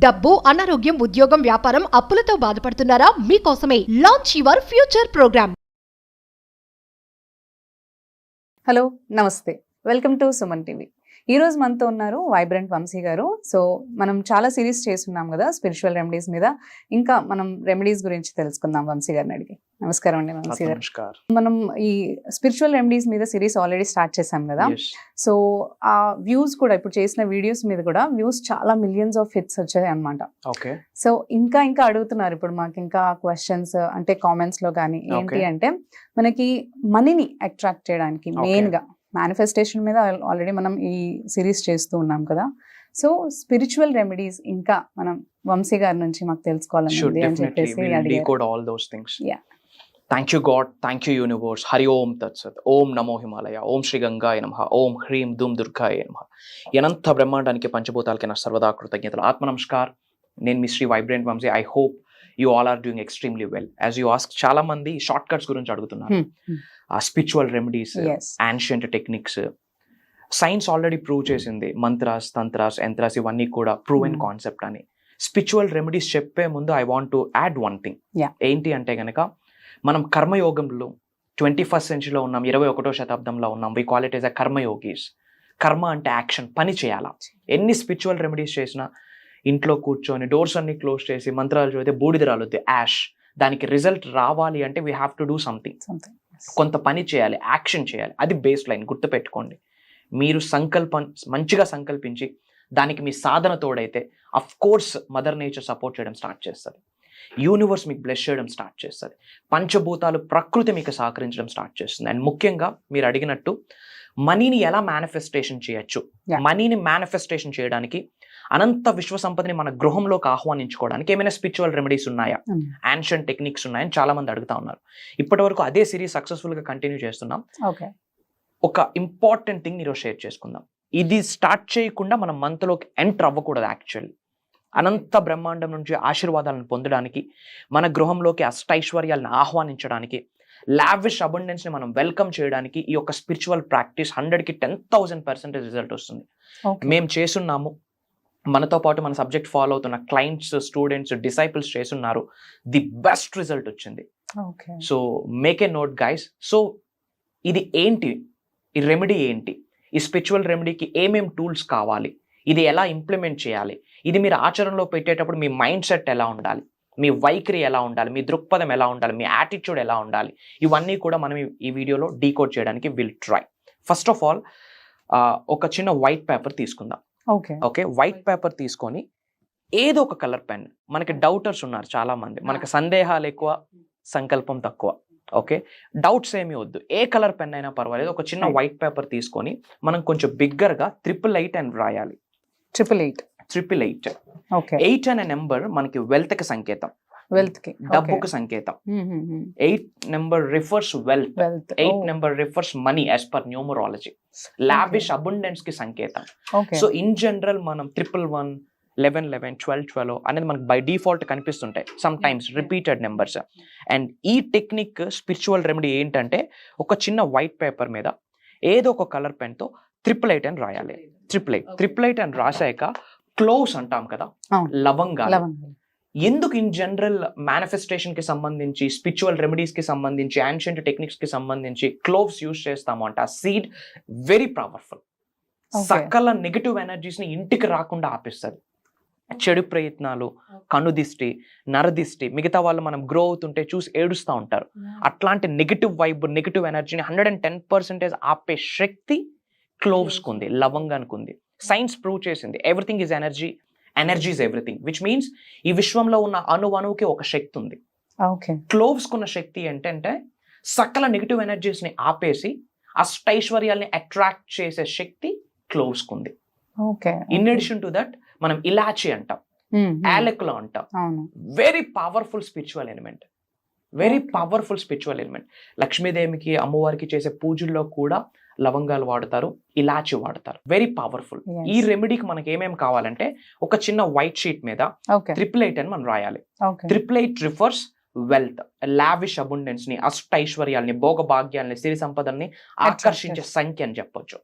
డబ్బు, అనారోగ్యం, ఉద్యోగం, వ్యాపారం, అప్పులతో బాధపడుతున్నారా? మీకోసమే launch your future program. Hello, నమస్తే. Welcome to Suman TV. ఈ రోజు మనతో ఉన్నారు వైబ్రెంట్ వంశీ గారు. సో మనం చాలా సిరీస్ చేస్తున్నాం కదా స్పిరిచువల్ రెమెడీస్ మీద. ఇంకా మనం రెమెడీస్ గురించి తెలుసుకుందాం వంశీ గారిని అడిగి. నమస్కారం అండి వంశీ గారు. మనం ఈ స్పిరిచువల్ రెమెడీస్ మీద సిరీస్ ఆల్రెడీ స్టార్ట్ చేసాం కదా. సో ఆ వ్యూస్ కూడా ఇప్పుడు చేసిన వీడియోస్ మీద కూడా వ్యూస్ చాలా మిలియన్స్ ఆఫ్ హిట్స్ వచ్చాయి అనమాట. సో ఇంకా అడుగుతున్నారు ఇప్పుడు మాకు ఇంకా క్వశ్చన్స్ అంటే కామెంట్స్ లో కానీ ఏంటి అంటే మనకి మనీని అట్రాక్ట్ చేయడానికి మెయిన్ గా మేనిఫెస్టేషన్ మీద ఆల్రెడీ మనం ఈ సిరీస్ చేస్తూ ఉన్నాం కదా. సో స్పిరిచువల్ రెమెడీస్ ఇంకా మనం వంశీ గారి నుంచి మాకు తెలుసుకోవాలని Thank you God, thank you universe. Hari Om Tat Sat. Om Namo Himalaya. Om Shri Gangaya Namaha. Om Hrim Dum Durgaya Namaha. Yananta Brahmandaniki Panchabotalaki na sarvada kృతజ్ఞతలు. ఆత్మ నమస్కార్. నేను మీ Shri vibrant Vamshi. I hope you all are doing extremely well. As you ask, చాలా మంది short cuts గురించి అడుగుతున్నారు. Spiritual remedies, ancient techniques, science already prove చేసింది. మంత్రాస్, తంత్రాస్, యంత్రాస్ ఇవన్నీ కూడా ప్రూవెన్ కాన్సెప్ట్ అని. స్పిరిచువల్ రెమెడీస్ చెప్పే ముందు I want to add one thing. ఏంటి అంటే గనక మనం కర్మయోగంలో 21st సెంచరీలో ఉన్నాం, 21వ శతాబ్దంలో ఉన్నాం. We call it as a కర్మయోగీస్. కర్మ అంటే యాక్షన్, పని చేయాలా. ఎన్ని స్పిరిచువల్ రెమెడీస్ చేసినా ఇంట్లో కూర్చొని డోర్స్ అన్ని క్లోజ్ చేసి మంత్రాలు చదివితే బూడిద రాలుద్ది, యాష్. దానికి రిజల్ట్ రావాలి అంటే we have to do something. కొంత పని చేయాలి, యాక్షన్ చేయాలి. అది బేస్ లైన్, గుర్తుపెట్టుకోండి. మీరు మంచిగా సంకల్పించి దానికి మీ సాధన తోడైతే of course mother nature support చేయడం స్టార్ట్ చేస్తుంది. యూనివర్స్ మీకు బ్లెస్ చేయడం స్టార్ట్ చేస్తుంది. పంచభూతాలు, ప్రకృతి మీకు సహకరించడం స్టార్ట్ చేస్తుంది. అండ్ ముఖ్యంగా మీరు అడిగినట్టు మనీని ఎలా మేనిఫెస్టేషన్ చేయొచ్చు. మనీని మేనిఫెస్టేషన్ చేయడానికి, అనంత విశ్వ సంపదని మన గృహంలోకి ఆహ్వానించుకోవడానికి ఏమైనా స్పిరిచువల్ రెమెడీస్ ఉన్నాయా, యాన్షియంట్ టెక్నిక్స్ ఉన్నాయని చాలా మంది అడుగుతా ఉన్నారు. ఇప్పటి వరకు అదే సిరీస్ సక్సెస్ఫుల్ గా కంటిన్యూ చేస్తున్నాం. ఒక ఇంపార్టెంట్ థింగ్ ఈరోజు షేర్ చేసుకుందాం. ఇది స్టార్ట్ చేయకుండా మనం మంత్లోకి ఎంటర్ అవ్వకూడదు. యాక్చువల్లీ అనంత బ్రహ్మాండం నుంచి ఆశీర్వాదాలను పొందడానికి, మన గృహంలోకి అష్టైశ్వర్యాలను ఆహ్వానించడానికి, లావిష్ అబండెన్స్ ని మనం వెల్కమ్ చేయడానికి ఈ యొక్క స్పిరిచువల్ ప్రాక్టీస్ 100కి 10,000% రిజల్ట్ వస్తుంది. మేము చేస్తున్నాము. మనతో పాటు మన సబ్జెక్ట్ ఫాలో అవుతున్న క్లయింట్స్, స్టూడెంట్స్, డిసైపుల్స్ చేస్తున్నారు. ది బెస్ట్ రిజల్ట్ వచ్చింది. So make a note guys. So ఇది ఏంటి, ఈ రెమెడీ ఏంటి, ఈ స్పిరిచువల్ రెమెడీకి ఏమేం టూల్స్ కావాలి, ఇది ఎలా ఇంప్లిమెంట్ చేయాలి, ఇది మీరు ఆచరణలో పెట్టేటప్పుడు మీ మైండ్ సెట్ ఎలా ఉండాలి, మీ వైఖరి ఎలా ఉండాలి, మీ దృక్పథం ఎలా ఉండాలి, మీ యాటిట్యూడ్ ఎలా ఉండాలి, ఇవన్నీ కూడా మనం ఈ వీడియోలో డీకోడ్ చేయడానికి will try. First of all ఒక చిన్న వైట్ పేపర్ తీసుకుందాం. ఓకే, వైట్ పేపర్ తీసుకొని ఏదో ఒక కలర్ పెన్. మనకి డౌటర్స్ ఉన్నారు చాలా మంది, మనకి సందేహాలు ఎక్కువ, సంకల్పం తక్కువ. ఓకే, డౌట్స్ ఏమీ వద్దు, ఏ కలర్ పెన్ అయినా పర్వాలేదు. ఒక చిన్న వైట్ పేపర్ తీసుకొని మనం కొంచెం బిగ్గర్గా 888 అని రాయాలి. 888. 8 అనే నెంబర్ మనకి వెల్త్ కి సంకేతం, డబ్బుకు సంకేతం. 8 number refers wealth, 8 number refers money as per numerology. Lavish abundance కి సంకేతం. సో ఇన్ జనరల్ మనం 111, 1111, 1212 అనేది మనకు బై డిఫాల్ట్ కనిపిస్తుంటాయి. Some times repeated numbers. And ఈ టెక్నిక్ స్పిరిచువల్ రెమెడీ ఏంటంటే ఒక చిన్న వైట్ పేపర్ మీద ఏదో ఒక కలర్ పెన్ తో 888 అని రాయాలి. 888 అని రాసాక క్లోవ్స్ అంటాం కదా, లవంగాలు. ఎందుకు ఇన్ జనరల్ మేనిఫెస్టేషన్ కి సంబంధించి, స్పిరిచువల్ రెమెడీస్ కి సంబంధించి, యాన్షియంట్ టెక్నిక్స్ కి సంబంధించి క్లోవ్స్ యూజ్ చేస్తాము అంటే ఆ సీడ్ వెరీ పవర్ఫుల్. సకల నెగటివ్ ఎనర్జీస్ ని ఇంటికి రాకుండా ఆపిస్తుంది. చెడు ప్రయత్నాలు, కనుదిష్టి, నరదిష్టి, మిగతా వాళ్ళు మనం గ్రో అవుతుంటే చూసి ఏడుస్తూ ఉంటారు. అట్లాంటి నెగటివ్ వైబ్, నెగటివ్ ఎనర్జీని 110% ఆపే శక్తి క్లోవ్స్ కుంది, లవంగానికి ఉంది. సైన్స్ ప్రూవ్ చేసింది everything is energy, energy is everything. Which means ఈ విశ్వంలో ఉన్న అణువుకి ఒక శక్తి ఉంది. క్లోవ్స్ కున్న శక్తి ఏంటంటే సకల నెగటివ్ ఎనర్జీస్ ని ఆపేసి అష్టైశ్వర్యాల్ని అట్రాక్ట్ చేసే శక్తి క్లోవ్స్ కుంది. ఇన్ అడిషన్ టు దట్ మనం ఇలాచి అంటాం, యాలకులు అంటాం. Very powerful spiritual element, very powerful spiritual element. లక్ష్మీదేవికి, అమ్మవారికి చేసే పూజల్లో కూడా లవంగాలు వాడతారు, ఇలాచి వాడతారు. Very powerful. ఈ రెమెడీకి మనకి ఏమేమి కావాలంటే ఒక చిన్న వైట్ షీట్ మీద 888 అని మనం రాయాలి. 888 రిఫర్స్ వెల్త్, లావిష్ అబండెన్స్ ని, అష్టైశ్వర్యాల్ని, భోగభాగ్యాల్ని, సిరి సంపదల్ని ఆకర్షించే సంఖ్య అని చెప్పొచ్చు.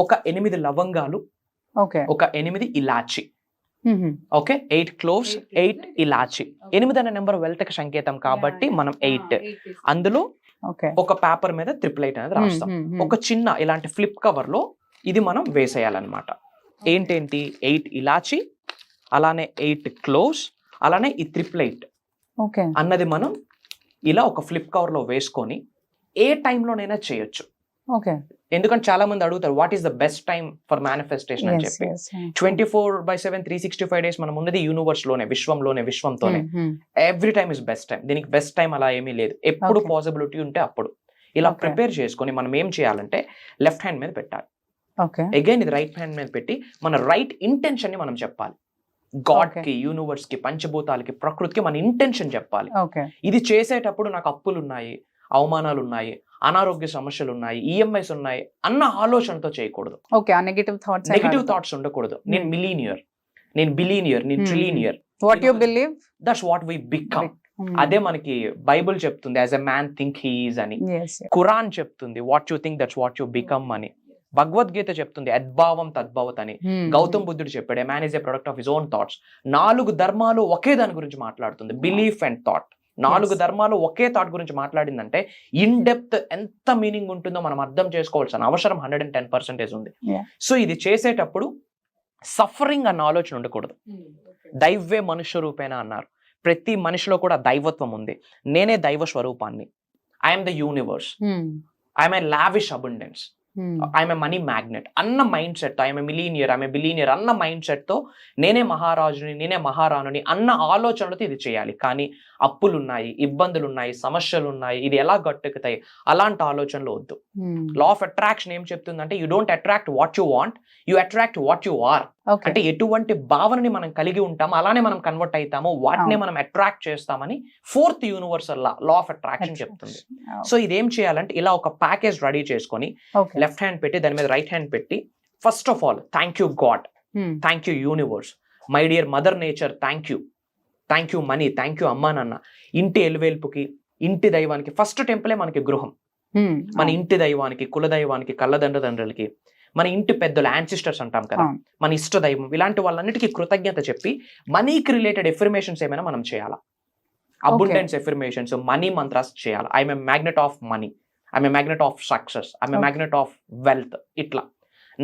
ఒక 8 లవంగాలు, ఒక 8 ఇలాచి, ఓకే 8 క్లోవ్స్ 8 ఇలాచి 8 అనే నెంబర్ వెల్త్ కి సంకేతం కాబట్టి మనం 8 అందులో ఓకే ఒక పేపర్ మీద 888 అనేది రాస్తాం. ఒక చిన్న ఇలాంటి ఫ్లిప్ కవర్ లో ఇది మనం వేసేయాలన్నమాట. ఏంటేంటి 8 ఇలాచి, అలానే 8 క్లోవ్స్, అలానే ఈ 888 ఓకే అన్నది మనం ఇలా ఒక ఫ్లిప్ కవర్ లో వేసుకొని ఏ టైంలోనైనా చేయొచ్చు. ఓకే ఎందుకంటే చాలా మంది అడుగుతారు what is the best time for manifestation అని చెప్పి. 24/7 365 డేస్ మనం ఉన్నది యూనివర్స్ లోనే, విశ్వంతోనే. Every time is best time. దీనికి బెస్ట్ టైం అలా ఏమీ లేదు. ఎప్పుడు Okay. పాసిబిలిటీ ఉంటే అప్పుడు ఇలా Okay. ప్రిపేర్ చేసుకొని మనం ఏం చేయాలంటే లెఫ్ట్ హ్యాండ్ మీద పెట్టాలి. ఓకే అగైన్ ఇది రైట్ హ్యాండ్ మీద పెట్టి మన రైట్ ఇంటెన్షన్ ని మనం చెప్పాలి. God Okay. కి, యూనివర్స్ కి, పంచభూతాలకి, ప్రకృతికి మన ఇంటెన్షన్ చెప్పాలి. ఓకే ఇది చేసేటప్పుడు నాకు అప్పులు ఉన్నాయి, అవమానాలు ఉన్నాయి, అనారోగ్య సమస్యలు ఉన్నాయి, ఈఎంఐస్ ఉన్నాయి అన్న ఆలోచనతో చేయకూడదు. ఓకే ఆ నెగటివ్ థాట్స్ నెగిటివ్ థాట్స్ ఉండకూడదు. నేను మిలీనియర్, నేను బిలీనియర్, నేను trillionaire, what you believe that's what we become. అదే మనకి బైబుల్ చెప్తుంది as a man think he is అని. ఖురాన్ చెప్తుంది what you think that's what you become అని. భగవద్గీత చెప్తుంది అద్భావం తద్భవత్ అని. గౌతమ్ బుద్ధుడు చెప్పాడు a man is a product of his own thoughts. 4 ధర్మాలు ఒకే దాని గురించి మాట్లాడుతుంది, బిలీఫ్ అండ్ థాట్. 4 ధర్మాలు ఒకే థాట్ గురించి మాట్లాడిందంటే ఇన్ డెప్త్ ఎంత మీనింగ్ ఉంటుందో మనం అర్థం చేసుకోవాల్సిన అవసరం 110% ఉంది. Yeah. సో ఇది చేసేటప్పుడు సఫరింగ్ అన్న ఆలోచన ఉండకూడదు. దైవే మనుష్య రూపేణ అన్నారు. ప్రతి మనిషిలో కూడా దైవత్వం ఉంది. నేనే దైవ స్వరూపాన్ని. I'm the universe, I'm a lavish abundance, I'm a money magnet అన్న mindset, I'm a millionaire, I'm a billionaire అన్న మైండ్ సెట్ తో నేనే మహారాజుని, నేనే మహారాణుని అన్న ఆలోచనలతో ఇది చేయాలి. కానీ అప్పులు ఉన్నాయి, ఇబ్బందులు ఉన్నాయి, సమస్యలు ఉన్నాయి, ఇది ఎలా గట్టెక్కుతాయి అలాంటి ఆలోచనలు వద్దు. లా ఆఫ్ అట్రాక్షన్ ఏం చెప్తుందంటే you don't attract what you want, you attract what you are. అంటే ఎటువంటి భావనని మనం కలిగి ఉంటామో అలానే మనం కన్వర్ట్ అవుతామో వాటినే మనం అట్రాక్ట్ చేస్తామని 4th universal law of attraction చెప్తుంది. సో ఇదేం చేయాలంటే ఇలా ఒక ప్యాకేజ్ రెడీ చేసుకొని లెఫ్ట్ హ్యాండ్ పెట్టి దాని మీద రైట్ హ్యాండ్ పెట్టి first of all thank you God, thank you universe, my dear mother nature, thank you money, thank you అమ్మా నాన్న. ఇంటి ఎలువేల్పుకి, ఇంటి దైవానికి, ఫస్ట్ టెంపులే మనకి గృహం. మన ఇంటి దైవానికి, కుల దైవానికి, కళ్ళదండ్రులకి, మన ఇంటి పెద్దలు యాన్సిస్టర్స్ అంటాం కదా, మన ఇష్ట దైవం, ఇలాంటి వాళ్ళన్నిటికీ కృతజ్ఞత చెప్పి మనీకి రిలేటెడ్ ఎఫర్మేషన్స్ ఏమైనా మనం చేయాలా. అబుండెన్స్ ఎఫర్మేషన్స్, మనీ మంత్రాస్ చేయాలి. I'm a magnet of money, I'm a magnet of success, I'm a magnet of wealth. ఇట్లా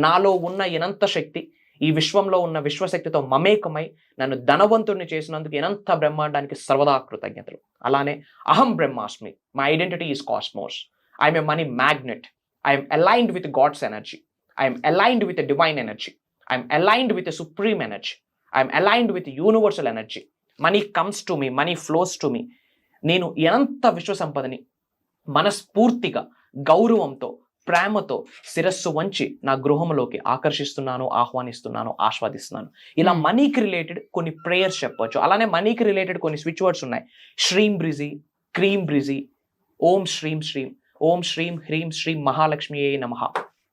నాలో ఉన్న ఎనంత శక్తి ఈ విశ్వంలో ఉన్న విశ్వశక్తితో మమేకమై నన్ను ధనవంతుడిని చేసినందుకు ఎనంత బ్రహ్మాండానికి సర్వదా కృతజ్ఞతలు. అలానే అహం బ్రహ్మాస్మి, my identity is cosmos, I'm a money magnet, I'm aligned with God's energy, I'm aligned with divine energy, I'm aligned with supreme energy, I'm aligned with universal energy. Money comes to me, money flows to me. నేను ఎంత విశ్వ సంపదని మనస్ఫూర్తిగా, గౌరవంతో, ప్రేమతో శిరస్సు వంచి నా గృహంలోకి ఆకర్షిస్తున్నాను, ఆహ్వానిస్తున్నాను, ఆస్వాదిస్తున్నాను. ఇలా మనీకి రిలేటెడ్ కొన్ని ప్రేయర్స్ చెప్పవచ్చు. అలానే మనీకి రిలేటెడ్ కొన్ని స్విచ్ వర్డ్స్ ఉన్నాయి. శ్రీం బ్రిజి, క్రీం బ్రిజి, ఓం శ్రీం శ్రీం, ఓం శ్రీం హ్రీం శ్రీం మహాలక్ష్మియే నమః,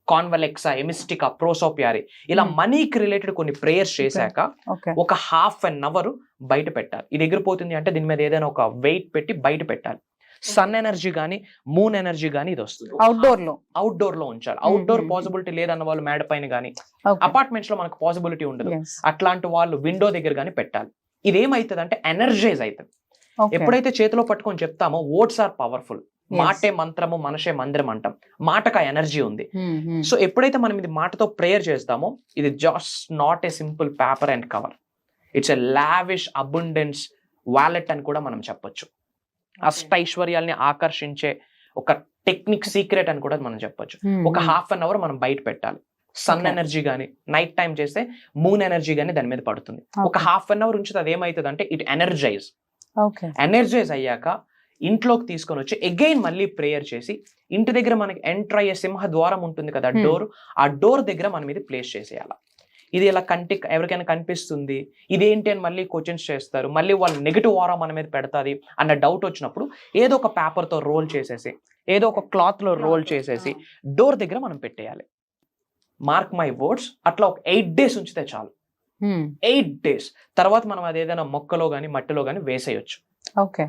కాన్వలెక్సా, ఎమిస్టికా, ప్రోసోపియారి. ఇలా మనీకి రిలేటెడ్ కొన్ని ప్రేయర్స్ చేశాక ఒక హాఫ్ అన్ అవర్ బయట పెట్టాలి. ఇది ఎగిరిపోతుంది అంటే దీని మీద ఏదైనా ఒక వెయిట్ పెట్టి బయట పెట్టాలి. సన్ ఎనర్జీ గానీ, మూన్ ఎనర్జీ గానీ ఇది వస్తుంది. అవుట్డోర్ లో ఉంచాలి. అవుట్డోర్ పాసిబిలిటీ లేదన్న వాళ్ళు మేడ పైన గానీ, అపార్ట్మెంట్స్ లో మనకు పాసిబిలిటీ ఉండదు, అట్లాంటి వాళ్ళు విండో దగ్గర గానీ పెట్టాలి. ఇది ఏమైతుంది అంటే ఎనర్జైజ్ అవుతుంది. ఎప్పుడైతే చేతిలో పట్టుకొని చెప్తామో వర్డ్స్ ఆర్ పవర్ఫుల్. మాటే మంత్రము, మనషే మందిరం అంటాం. మాటకు ఆ ఎనర్జీ ఉంది. సో ఎప్పుడైతే మనం ఇది మాటతో ప్రేయర్ చేస్తామో ఇది just not a simple paper and cover, it's a lavish abundance wallet అని కూడా మనం చెప్పొచ్చు. అష్టైశ్వర్యాల్ని ఆకర్షించే ఒక టెక్నిక్, సీక్రెట్ అని కూడా మనం చెప్పొచ్చు. ఒక హాఫ్ అన్ అవర్ మనం బయట పెట్టాలి. సన్ ఎనర్జీ గానీ, నైట్ టైం చేస్తే మూన్ ఎనర్జీ గానీ దాని మీద పడుతుంది. ఒక హాఫ్ అన్ అవర్ ఉంచితే అది ఏమవుతుంది అంటే ఇట్ ఎనర్జైజ్ అయ్యాక ఇంట్లోకి తీసుకొని వచ్చి అగైన్ మళ్ళీ ప్రేయర్ చేసి ఇంటి దగ్గర మనకి ఎంటర్ అయ్యే సింహ ద్వారం ఉంటుంది కదా, డోర్, ఆ డోర్ దగ్గర మనం ఇది ప్లేస్ చేసేయాలి. ఇది ఇలా కంటికి ఎవరికైనా కనిపిస్తుంది, ఇదేంటి అని మళ్ళీ క్వశ్చన్స్ చేస్తారు, మళ్ళీ వాళ్ళు నెగిటివ్ ఆరా మన మీద పెడతాది అన్న డౌట్ వచ్చినప్పుడు ఏదో ఒక పేపర్తో రోల్ చేసేసి, ఏదో ఒక క్లాత్లో రోల్ చేసేసి డోర్ దగ్గర మనం పెట్టేయాలి. మార్క్ మై వర్డ్స్, అట్లా ఒక 8 days ఉంచితే చాలు. 8 days తర్వాత మనం అది ఏదైనా మొక్కలో కానీ మట్టిలో కానీ వేసేయచ్చు.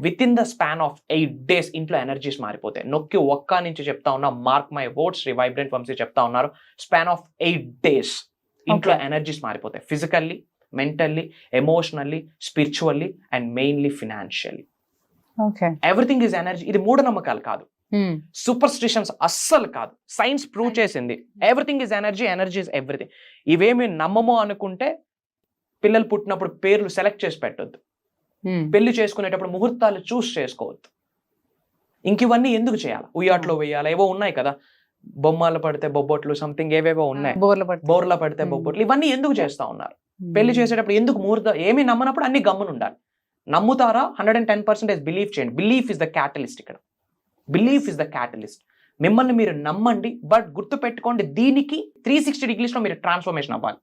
Within the span of 8 days ఇంట్లో ఎనర్జీస్ మారిపోతాయి. నొక్కి ఒక్క నుంచి చెప్తా ఉన్నా, mark my words, Shri vibrant Vamshi చెప్తా ఉన్నారు, స్పాన్ ఆఫ్ 8 days ఇంట్లో ఎనర్జీస్ మారిపోతాయి. Physically, mentally, emotionally, spiritually and mainly financially. Okay. Everything is energy. ఇది మూఢనమ్మకాలు కాదు, సూపర్ స్టిషన్స్ అస్సలు కాదు. సైన్స్ ప్రూవ్ చేసింది everything is energy, energy is everything. ఇవేమి నమ్మమో అనుకుంటే పిల్లలు పుట్టినప్పుడు పేర్లు సెలెక్ట్ చేసి పెట్టొద్దు, పెళ్లి చేసుకునేటప్పుడు ముహూర్తాలు చూస్ చేసుకోవద్దు. ఇంక ఇవన్నీ ఎందుకు చేయాలి? ఉయ్యాట్లో వేయాలి, ఏవో ఉన్నాయి కదా, బొమ్మలు పడితే బొబ్బొట్లు, సంథింగ్ ఏవేవో ఉన్నాయి, బోర్ల పడితే బొబ్బొట్లు, ఇవన్నీ ఎందుకు చేస్తా ఉన్నారు? పెళ్లి చేసేటప్పుడు ఎందుకు ముహూర్తం? ఏమి నమ్మనప్పుడు అన్ని గమ్మున ఉండాలి. నమ్ముతారా? 110% బిలీవ్ చేయండి. Belief is the catalyst. ఇక్కడ బిలీఫ్ ఇస్ ద క్యాటలిస్ట్. మిమ్మల్ని మీరు నమ్మండి, బట్ గుర్తు పెట్టుకోండి, దీనికి 360 degrees మీరు ట్రాన్స్ఫర్మేషన్ అవ్వాలి.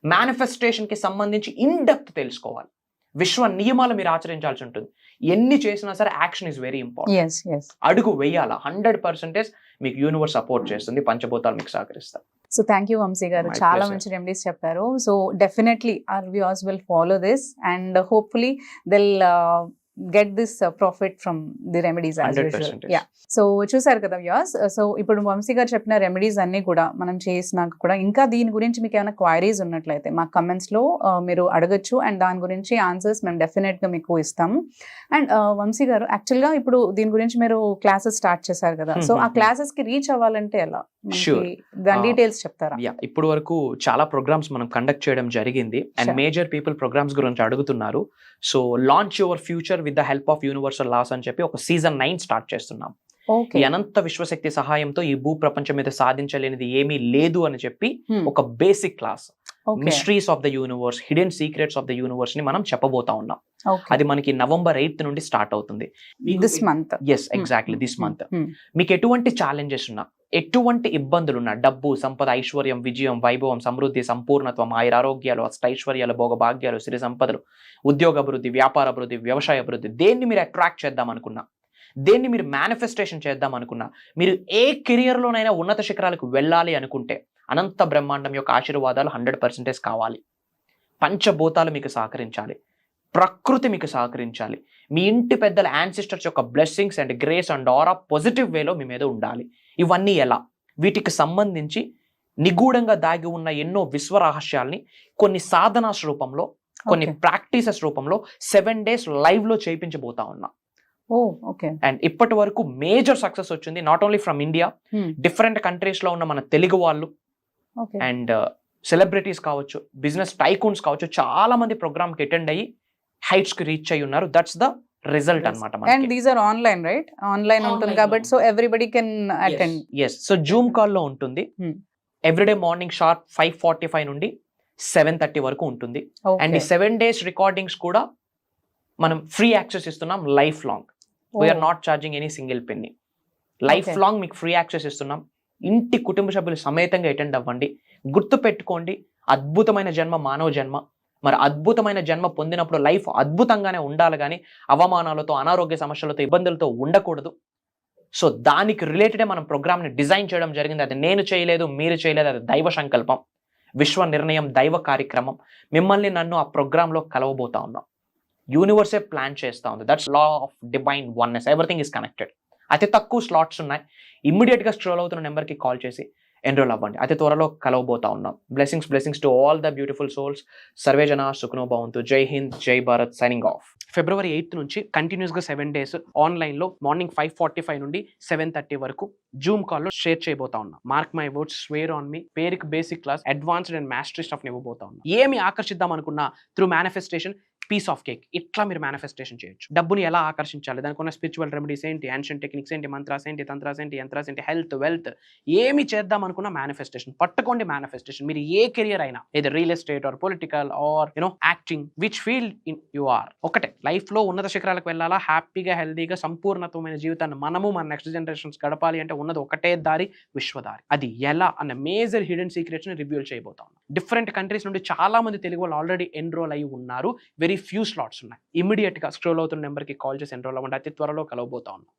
మేనిఫెస్టేషన్కి సంబంధించి ఇన్ డెప్త్ తెలుసుకోవాలి. విశ్వ నియమాలు మీరు ఆచరించాల్సి ఉంటుంది. ఎన్ని చేసినా సరే యాక్షన్ ఇస్ వెరీ ఇంపార్టెంట్. అడుగు వేయాలా. 100% మీకు యూనివర్స్ సపోర్ట్ చేస్తుంది, పంచభూతాలు మీకు సహకరిస్తారు. సో థ్యాంక్ యూ వంశీ గారు, చాలా మంచి రెమెడీస్ చెప్పారు. So definitely our viewers will follow this and hopefully they'll get this profit from the remedies as usual. Yeah. So చూసారు కదా వ్యూవర్స్. సో ఇప్పుడు వంశీ గారు చెప్పిన రెమెడీస్ అన్ని కూడా మనం చేసినాక కూడా ఇంకా దీని గురించి మీకు ఏమైనా క్వైరీస్ ఉన్నట్లయితే మా కమెంట్స్ లో మీరు అడగచ్చు, అండ్ దాని గురించి ఆన్సర్స్ మేము డెఫినెట్ గా మీకు ఇస్తాము. అండ్ వంశీ గారు, యాక్చువల్ గా ఇప్పుడు దీని గురించి మీరు క్లాసెస్ స్టార్ట్ చేశారు కదా, సో ఆ క్లాసెస్ కి రీచ్ అవ్వాలంటే ఎలా? దాని డీటెయిల్స్ చెప్తారా? ఇప్పుడు వరకు చాలా ప్రోగ్రామ్స్ మనం కండక్ట్ చేయడం జరిగింది, అండ్ మేజర్ పీపుల్ ప్రోగ్రామ్స్ గురించి అడుగుతున్నారు. So launch your future with the help of universal laws అని చెప్పి ఒక సీజన్ 9 స్టార్ట్ చేస్తున్నాం. ఈ అనంత విశ్వశక్తి సహాయంతో ఈ భూ ప్రపంచం మీద సాధించలేనిది ఏమీ లేదు అని చెప్పి ఒక basic class, mysteries of the universe, hidden secrets of the universe ని మనం చెప్పబోతా ఉన్నాం. అది మనకి November 8th నుండి స్టార్ట్ అవుతుంది. This month. Yes, exactly this month. మీకు ఎటువంటి ఛాలెంజెస్ ఉన్నా, ఎటువంటి ఇబ్బందులున్నా, డబ్బు, సంపద, ఐశ్వర్యం, విజయం, వైభవం, సమృద్ధి, సంపూర్ణత్వం, ఆయురారోగ్యాలు, అష్టైశ్వర్యాలు, భోగభాగ్యాలు, సిరి సంపదలు, ఉద్యోగ అభివృద్ధి, వ్యాపార అభివృద్ధి, వ్యవసాయ అభివృద్ధి, దేన్ని మీరు అట్రాక్ట్ చేద్దాం అనుకున్నా, దేన్ని మీరు మేనిఫెస్టేషన్ చేద్దాం అనుకున్నా, మీరు ఏ కెరియర్లోనైనా ఉన్నత శిఖరాలకు వెళ్ళాలి అనుకుంటే అనంత బ్రహ్మాండం యొక్క ఆశీర్వాదాలు 100% కావాలి. పంచభూతాలు మీకు సహకరించాలి, ప్రకృతి మీకు సహకరించాలి, మీ ఇంటి పెద్దల యాన్సిస్టర్స్ యొక్క blessings and grace and aura positive వేలో మీ మీద ఉండాలి. ఇవన్నీ ఎలా? వీటికి సంబంధించి నిగూఢంగా దాగి ఉన్న ఎన్నో విశ్వ రహస్యాల్ని కొన్ని సాధనాస్ రూపంలో, కొన్ని ప్రాక్టీసెస్ రూపంలో 7 days లైవ్ లో చేయించబోతా ఉన్నా. అండ్ ఇప్పటి వరకు మేజర్ సక్సెస్ వచ్చింది, not only from India, different countries లో ఉన్న మన తెలుగు వాళ్ళు అండ్ సెలబ్రిటీస్ కావచ్చు, బిజినెస్ టైకూన్స్ కావచ్చు, చాలా మంది ప్రోగ్రామ్ కి అటెండ్ అయ్యి హైట్స్ కి రీచ్ అయ్యి ఉన్నారు. దట్స్ ద రిజల్ట్ అన్నమాట. And these are online, right? Online ఉంటుంది కాబట్టి so everybody can attend. yes, so Zoom call లో ఉంటుంది. ఎవ్రీడే మార్నింగ్ షార్ప్ 5:45 నుండి 7:30 వరకు ఉంటుంది. అండ్ ఈ 7 days రికార్డింగ్స్ కూడా మనం ఫ్రీ యాక్సెస్ ఇస్తున్నాం, life long. We're not charging any single penny. Life long మీకు ఫ్రీ యాక్సెస్ ఇస్తున్నాం. ఇంటి కుటుంబ సభ్యులు సమేతంగా అటెండ్ అవ్వండి. గుర్తు పెట్టుకోండి, అద్భుతమైన జన్మ మానవ జన్మ. మరి అద్భుతమైన జన్మ పొందినప్పుడు లైఫ్ అద్భుతంగానే ఉండాలి, కానీ అవమానాలతో, అనారోగ్య సమస్యలతో, ఇబ్బందులతో ఉండకూడదు. సో దానికి రిలేటెడే మనం ప్రోగ్రామ్ని డిజైన్ చేయడం జరిగింది. అది నేను చేయలేదు, మీరు చేయలేదు, అది దైవ సంకల్పం, విశ్వ నిర్ణయం, దైవ కార్యక్రమం. మిమ్మల్ని నన్ను ఆ ప్రోగ్రాంలో కలవబోతా ఉన్నాం. యూనివర్సే ప్లాన్ చేస్తూ ఉంది. That's law of divine oneness. Everything is connected. అతి తక్కువ స్లాట్స్ ఉన్నాయి. ఇమ్మీడియట్గా స్క్రోల్ అవుతున్న నెంబర్కి కాల్ చేసి ఎన్రోల్ అవ్వండి. అతి త్వరలో కలవబోతా ఉన్నాం. Blessings to all the beautiful souls. Survey జన సుఖనో భవంతు. జై హింద్, జై Bharat. Signing off. February 8th నుంచి కంటిన్యూస్గా 7 days ఆన్లైన్లో మార్నింగ్ 5:45 నుండి 7:30 వరకు జూమ్ కాల్లో షేర్ చేయబోతా ఉన్నా. Mark my words, swear on me. పేరుకి basic class, advanced and mastery stuff ఇవ్వబోతా ఉన్నా. ఏమి ఆకర్షిద్దాం అనుకున్నా through manifestation, piece of cake, ఇట్లా మీరు మేనిఫెస్టేషన్ చేయొచ్చు. డబ్బుని ఎలా ఆకర్షించాలి, దానికి ఉన్న స్పిరిచువల్ రెమెడీస్ ఏంటి, యాన్షియంట్ టెక్నిక్స్ ఏంటి, మంత్రాస్ ఏంటి, తంత్రాస్ ఏంటి, యంత్రాస్ ఏంటి, హెల్త్, వెల్త్, ఏమి చేద్దాం అనుకున్న మేనిఫెస్టేషన్ పట్టుకోండి. మేనిఫెస్టేషన్ మీరు ఏ కెరియర్ అయినా, ఇది real estate or political or acting, which field you are, ఒకటే లైఫ్ లో ఉన్నత శిఖరాలకు వెళ్ళాలా, హ్యాపీగా, హెల్దీగా, సంపూర్ణతమైన జీవితాన్ని మనము మన నెక్స్ట్ జనరేషన్స్ గడపాలి అంటే ఉన్నది ఒకటే దారి, విశ్వదారి. అది ఎలా అన్న మేజర్ హిడెన్ సీక్రెట్స్ ని రివ్యూల్ చేయబోతాం. డిఫరెంట్ కంట్రీస్ నుండి చాలా మంది తెలుగు వాళ్ళు ఆల్రెడీ ఎన్రోల్ అయి ఉన్నారు. వెరీ ఫ్యూ స్లాట్స్ ఉన్నాయి. ఇమీడియట్ గా స్క్రోల్ అవుతున్న నెంబర్ కి కాల్ చేసి ఎన్రోల్ అవ్వండి. అతి త్వరలో కలవబోతా ఉన్నాం.